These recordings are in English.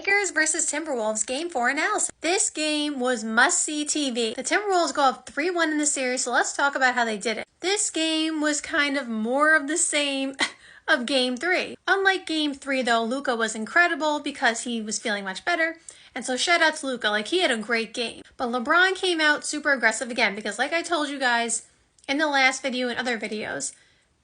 Lakers versus Timberwolves Game 4 analysis. This game was must-see TV. The Timberwolves go up 3-1 in the series, so let's talk about how they did it. This game was kind of more of the same of Game 3. Unlike Game 3 though, Luka was incredible because he was feeling much better. And so shout out to Luka, like he had a great game. But LeBron came out super aggressive again because like I told you guys in the last video and other videos,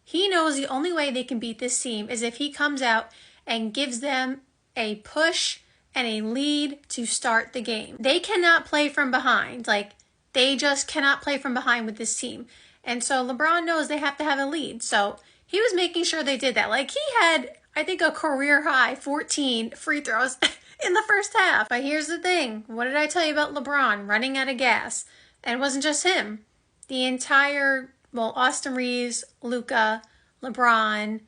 he knows the only way they can beat this team is if he comes out and gives them a push and a lead to start the game. They cannot play from behind. Like, they just cannot play from behind with this team. And so LeBron knows they have to have a lead. So he was making sure they did that. Like, he had, I think, a career high 14 free throws in the first half. But here's the thing. What did I tell you about LeBron running out of gas? And it wasn't just him. The entire, well, Austin Reeves, Luka, LeBron,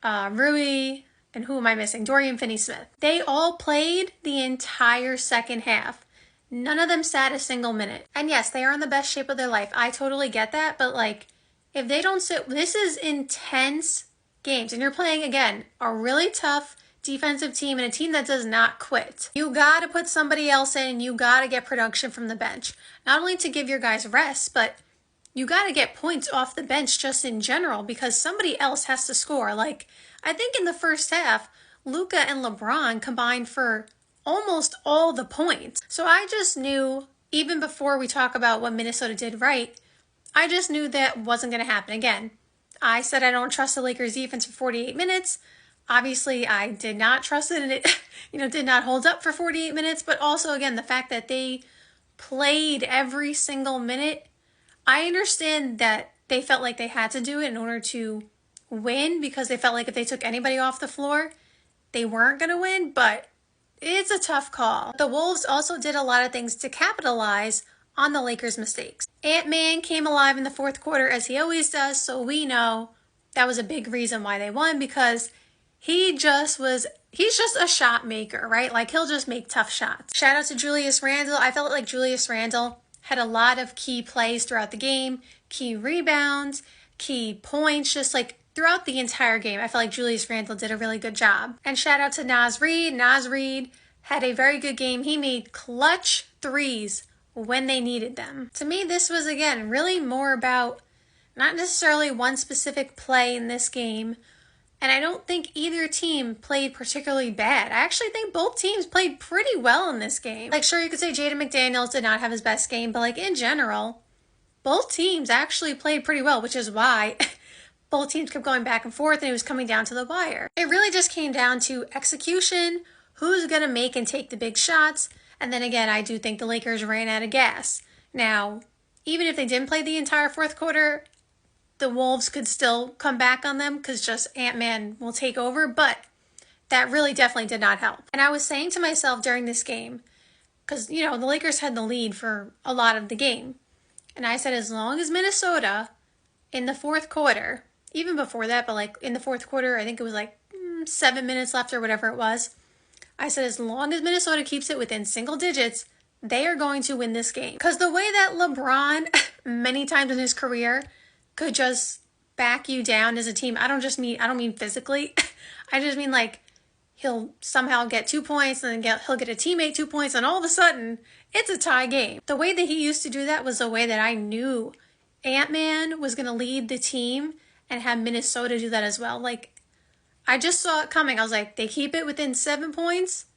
Rui, and who am I missing? Dorian Finney-Smith. They all played the entire second half. None of them sat a single minute. And yes, they are in the best shape of their life. I totally get that. But like, if they don't sit, this is intense games. And you're playing, again, a really tough defensive team and a team that does not quit. You got to put somebody else in. You got to get production from the bench. Not only to give your guys rest, but you got to get points off the bench just in general because somebody else has to score. Like, I think in the first half, Luka and LeBron combined for almost all the points. So I just knew, even before we talk about what Minnesota did right, I just knew that wasn't going to happen. Again, I said I don't trust the Lakers defense for 48 minutes. Obviously, I did not trust it, and it did not hold up for 48 minutes. But also, again, the fact that they played every single minute, I understand that they felt like they had to do it in order to win because they felt like if they took anybody off the floor, they weren't going to win, but it's a tough call. The Wolves also did a lot of things to capitalize on the Lakers' mistakes. Ant-Man came alive in the fourth quarter as he always does, so we know that was a big reason why they won because he's just a shot maker, right? Like he'll just make tough shots. Shout out to Julius Randle. I felt like Julius Randle had a lot of key plays throughout the game, key rebounds, key points, just like throughout the entire game. I felt like Julius Randle did a really good job. And shout out to Naz Reid. Naz Reid had a very good game. He made clutch threes when they needed them. To me, this was, again, really more about not necessarily one specific play in this game. And I don't think either team played particularly bad. I actually think both teams played pretty well in this game. Like, sure, you could say Jaden McDaniels did not have his best game, but like in general, both teams actually played pretty well, which is why both teams kept going back and forth and it was coming down to the wire. It really just came down to execution, who's going to make and take the big shots. And then again, I do think the Lakers ran out of gas. Now, even if they didn't play the entire fourth quarter, the Wolves could still come back on them because just Ant-Man will take over, but that really definitely did not help. And I was saying to myself during this game, because, the Lakers had the lead for a lot of the game. And I said, as long as Minnesota in the fourth quarter, even before that, but like in the fourth quarter, I think it was like 7 minutes left or whatever it was. I said, as long as Minnesota keeps it within single digits, they are going to win this game. Because the way that LeBron, many times in his career, could just back you down as a team. I don't mean physically. I just mean like he'll somehow get 2 points and then he'll get a teammate 2 points and all of a sudden it's a tie game. The way that he used to do that was the way that I knew Ant-Man was going to lead the team and have Minnesota do that as well. Like, I just saw it coming. I was like, they keep it within 7 points,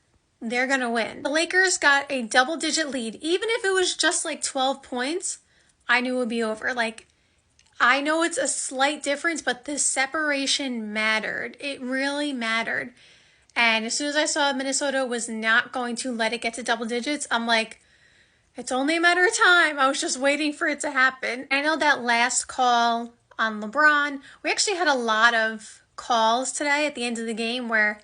they're going to win. The Lakers got a double-digit lead. Even if it was just like 12 points, I knew it would be over. Like, I know it's a slight difference, but the separation mattered. It really mattered. And as soon as I saw Minnesota was not going to let it get to double digits, I'm like, it's only a matter of time. I was just waiting for it to happen. I know that last call on LeBron, we actually had a lot of calls today at the end of the game where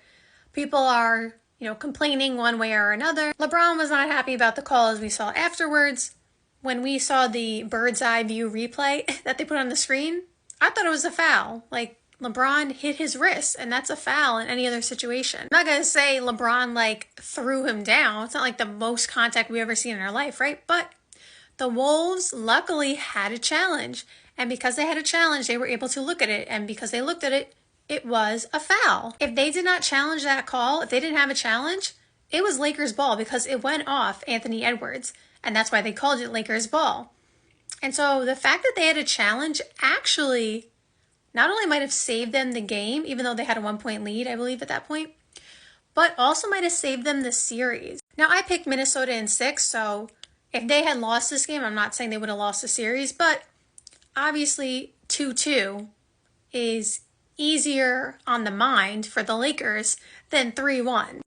people are, complaining one way or another. LeBron was not happy about the call as we saw afterwards. When we saw the bird's eye view replay that they put on the screen, I thought it was a foul. Like, LeBron hit his wrist, and that's a foul in any other situation. I'm not going to say LeBron, threw him down. It's not like the most contact we've ever seen in our life, right? But the Wolves luckily had a challenge. And because they had a challenge, they were able to look at it. And because they looked at it, it was a foul. If they did not challenge that call, if they didn't have a challenge, It was Lakers ball because it went off Anthony Edwards, and that's why they called it Lakers ball. And so the fact that they had a challenge actually not only might have saved them the game, even though they had a 1-point lead, I believe, at that point, but also might have saved them the series. Now, I picked Minnesota in 6, so if they had lost this game, I'm not saying they would have lost the series, but obviously 2-2 is easier on the mind for the Lakers than 3-1.